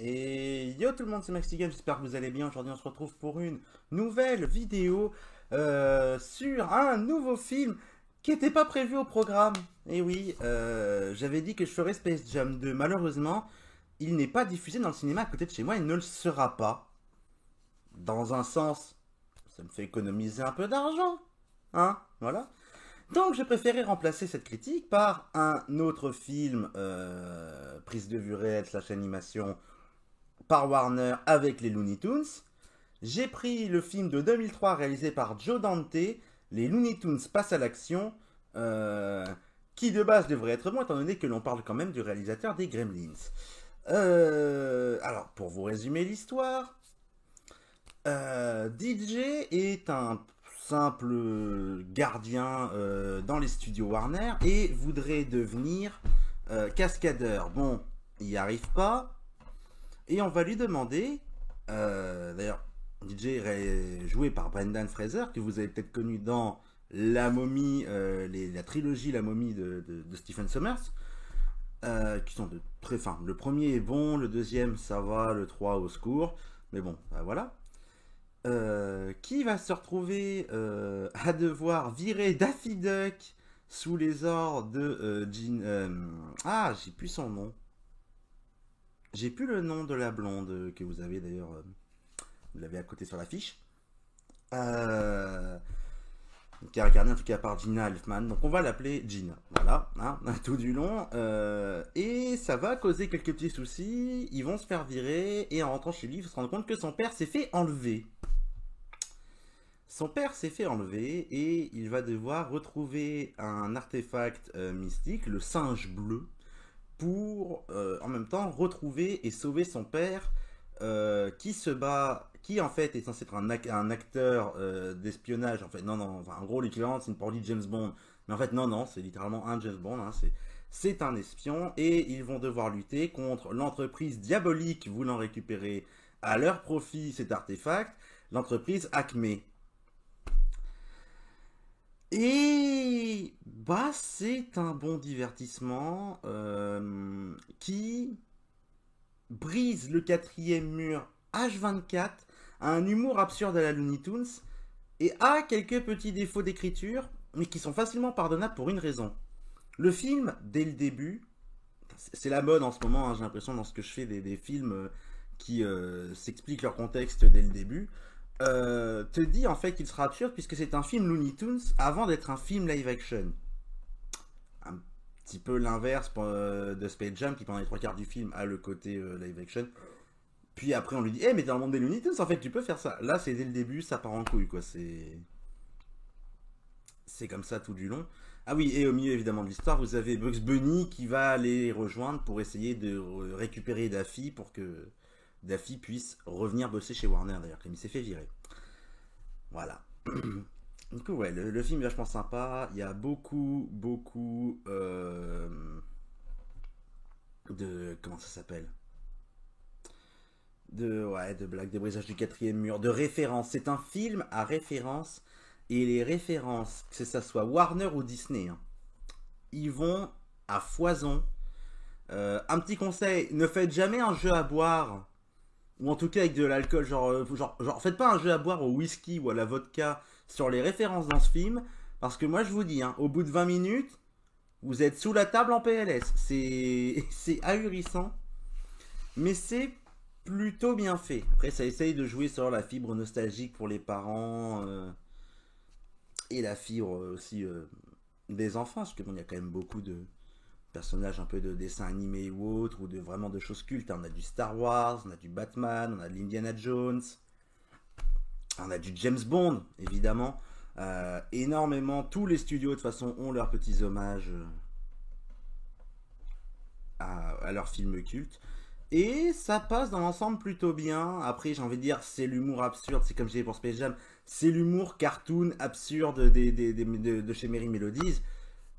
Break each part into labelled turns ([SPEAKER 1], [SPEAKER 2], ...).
[SPEAKER 1] Et yo tout le monde, c'est Maxigan, j'espère que vous allez bien. Aujourd'hui on se retrouve pour une nouvelle vidéo sur un nouveau film qui n'était pas prévu au programme. Et oui, j'avais dit que je ferais Space Jam 2. Malheureusement, il n'est pas diffusé dans le cinéma à côté de chez moi, il ne le sera pas. Dans un sens, ça me fait économiser un peu d'argent. Hein, voilà. Donc j'ai préféré remplacer cette critique par un autre film, prise de vue réelle slash animation par Warner avec les Looney Tunes. J'ai pris le film de 2003 réalisé par Joe Dante, les Looney Tunes passent à l'action, euh, qui de base devrait être bon étant donné que l'on parle quand même du réalisateur des Gremlins. Alors, pour vous résumer l'histoire, DJ est un simple gardien dans les studios Warner et voudrait devenir cascadeur. Bon, il n'y arrive pas, et on va lui demander, d'ailleurs, DJ est joué par Brendan Fraser, que vous avez peut-être connu dans La Momie, la trilogie La Momie de Stephen Sommers, qui sont de très fins. Le premier est bon, le deuxième ça va, le 3 au secours, mais bon, bah voilà. Qui va se retrouver à devoir virer Daffy Duck sous les ordres de Jean. Ah, j'ai plus son nom. J'ai plus le nom de la blonde que vous avez d'ailleurs. Vous l'avez à côté sur l'affiche. Euh, qui est incarnée en tout cas par Gina Elfman. Donc on va l'appeler Gina. Voilà, hein, tout du long. Et ça va causer quelques petits soucis. Ils vont se faire virer. Et en rentrant chez lui, il faut se rendre compte que son père s'est fait enlever. Son père s'est fait enlever et il va devoir retrouver un artefact mystique, le singe bleu, pour en même temps retrouver et sauver son père qui se bat, qui en fait est censé être un acteur d'espionnage. En fait, non, non, enfin, en gros, l'équivalent c'est une parodie de James Bond. Mais en fait, non, non, c'est littéralement un James Bond. Hein, c'est un espion et ils vont devoir lutter contre l'entreprise diabolique voulant récupérer à leur profit cet artefact, l'entreprise Acme. Et bah c'est un bon divertissement qui brise le quatrième mur H24, a un humour absurde à la Looney Tunes et a quelques petits défauts d'écriture, mais qui sont facilement pardonnables pour une raison. Le film, dès le début, c'est la mode en ce moment, hein, j'ai l'impression dans ce que je fais des films qui s'expliquent leur contexte dès le début, te dit en fait qu'il sera absurde puisque c'est un film Looney Tunes avant d'être un film live action. Un petit peu l'inverse de Space Jam qui pendant les trois quarts du film a le côté live action. Puis après on lui dit, eh mais dans le monde des Looney Tunes en fait tu peux faire ça. Là c'est dès le début, ça part en couille quoi, c'est comme ça tout du long. Ah oui, et au milieu évidemment de l'histoire, vous avez Bugs Bunny qui va les rejoindre pour essayer de récupérer Daffy pour que Daffy puisse revenir bosser chez Warner d'ailleurs, comme il s'est fait virer. Voilà. Du coup, ouais, le film est vachement sympa. Il y a beaucoup, beaucoup de. Comment ça s'appelle? Ouais, de blagues, de brisage du quatrième mur, de références. C'est un film à référence. Et les références, que ça soit Warner ou Disney, hein, ils vont à foison. Un petit conseil, ne faites jamais un jeu à boire, ou en tout cas avec de l'alcool, genre, faites pas un jeu à boire au whisky ou à la vodka sur les références dans ce film, parce que moi je vous dis, hein, au bout de 20 minutes, vous êtes sous la table en PLS. C'est ahurissant, mais c'est plutôt bien fait. Après, ça essaye de jouer sur la fibre nostalgique pour les parents et la fibre aussi des enfants, parce que bon, il y a quand même beaucoup de personnages un peu de dessins animés ou autres, ou de vraiment de choses cultes. On a du Star Wars, on a du Batman, on a de l'Indiana Jones, on a du James Bond, évidemment. Énormément, tous les studios de toute façon ont leurs petits hommages à leurs films cultes. Et ça passe dans l'ensemble plutôt bien. Après, j'ai envie de dire, c'est l'humour absurde. C'est comme je disais pour Space Jam. C'est l'humour cartoon absurde de chez Merry Melodies.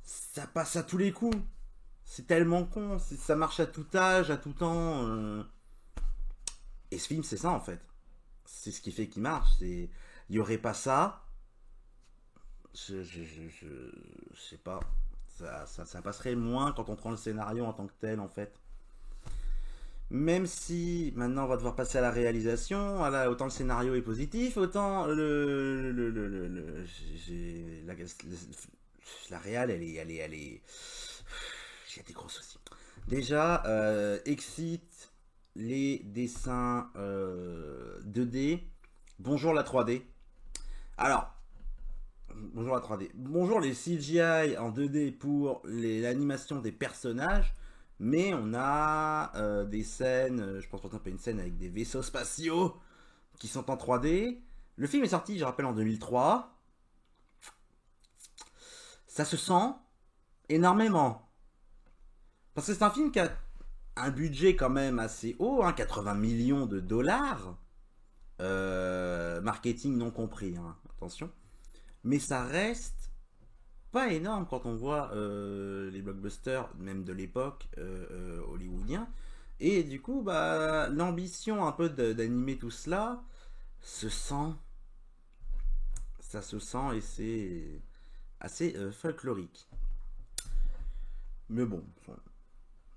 [SPEAKER 1] Ça passe à tous les coups. C'est tellement con. Ça marche à tout âge, à tout temps. Et ce film, c'est ça en fait. C'est ce qui fait qu'il marche. Il n'y aurait pas ça. Je sais pas. Ça passerait moins quand on prend le scénario en tant que tel en fait. Même si maintenant on va devoir passer à la réalisation, autant le scénario est positif, autant la réal, il y a des gros soucis. Déjà, excite les dessins 2D. Bonjour la 3D. Alors, bonjour la 3D. Bonjour les CGI en 2D pour l'animation des personnages. Mais on a des scènes, je pense par exemple à une scène avec des vaisseaux spatiaux qui sont en 3D. Le film est sorti, je rappelle, en 2003. Ça se sent énormément. Parce que c'est un film qui a un budget quand même assez haut, hein, 80 millions de dollars. Marketing non compris, hein, attention. Mais ça reste pas énorme quand on voit les blockbusters, même de l'époque, hollywoodiens. Et du coup, bah, l'ambition un peu d'animer tout cela se sent. Ça se sent et c'est assez folklorique. Mais bon,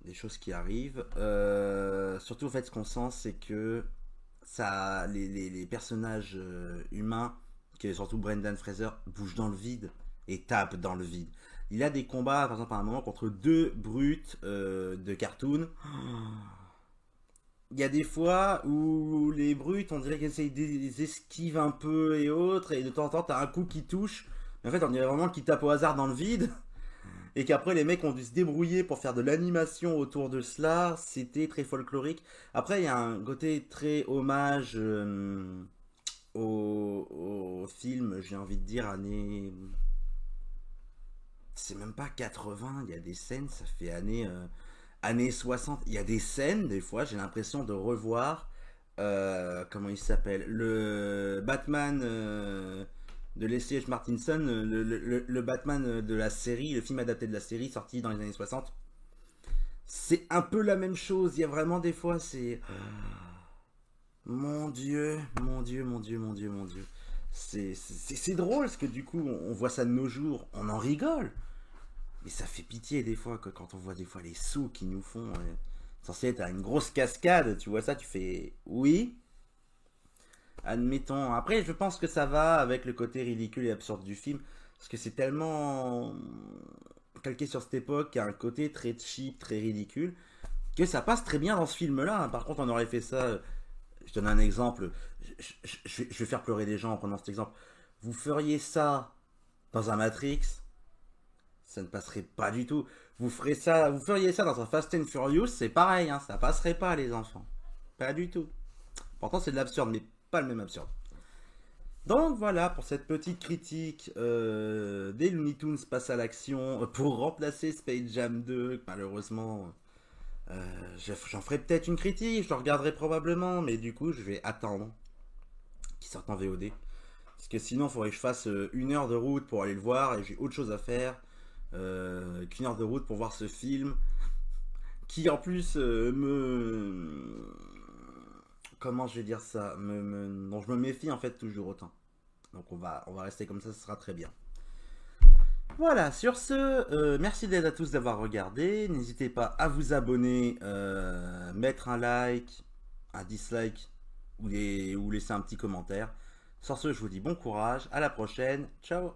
[SPEAKER 1] des choses qui arrivent. Surtout, en fait, ce qu'on sent, c'est que ça, les personnages humains, qui est surtout Brendan Fraser, bougent dans le vide et tapent dans le vide. Il a des combats, par exemple, à un moment, contre deux brutes de cartoon. Il y a des fois où les brutes, on dirait qu'elles essayent des esquives un peu et autres, et de temps en temps, t'as un coup qui touche. Mais en fait, on dirait vraiment qu'ils tapent au hasard dans le vide. Et qu'après les mecs ont dû se débrouiller pour faire de l'animation autour de cela, c'était très folklorique. Après il y a un côté très hommage au film, j'ai envie de dire années... C'est même pas 80, il y a des scènes, ça fait années 60. Il y a des scènes, des fois j'ai l'impression de revoir, comment il s'appelle, le Batman... de Leslie H. Martinson, le Batman de la série, le film adapté de la série sorti dans les années 60. C'est un peu la même chose. Il y a vraiment des fois, c'est. Mon Dieu, mon Dieu, mon Dieu, mon Dieu, mon Dieu. C'est drôle parce que du coup, on voit ça de nos jours, on en rigole. Mais ça fait pitié des fois que quand on voit des fois les sous qu'ils nous font. Censé être une grosse cascade, tu vois ça, tu fais oui. Admettons. Après, je pense que ça va avec le côté ridicule et absurde du film. Parce que c'est tellement calqué sur cette époque, qu'il y a un côté très cheap, très ridicule, que ça passe très bien dans ce film-là. Par contre, on aurait fait ça. Je donne un exemple. Je vais faire pleurer des gens en prenant cet exemple. Vous feriez ça dans un Matrix, ça ne passerait pas du tout. Vous feriez ça dans un Fast and Furious, c'est pareil, hein, ça passerait pas les enfants. Pas du tout. Pourtant, c'est de l'absurde, mais pas le même absurde. Donc voilà pour cette petite critique des Looney Tunes passe à l'action pour remplacer Space Jam 2. Malheureusement, j'en ferai peut-être une critique, je le regarderai probablement, mais du coup je vais attendre qu'il sorte en VOD. Parce que sinon il faudrait que je fasse une heure de route pour aller le voir et j'ai autre chose à faire qu'une heure de route pour voir ce film qui en plus comment je vais dire ça, dont je me méfie en fait toujours autant. Donc on va rester comme ça, ce sera très bien. Voilà, sur ce, merci à tous d'avoir regardé. N'hésitez pas à vous abonner, mettre un like, un dislike ou laisser un petit commentaire. Sur ce, je vous dis bon courage, à la prochaine, ciao.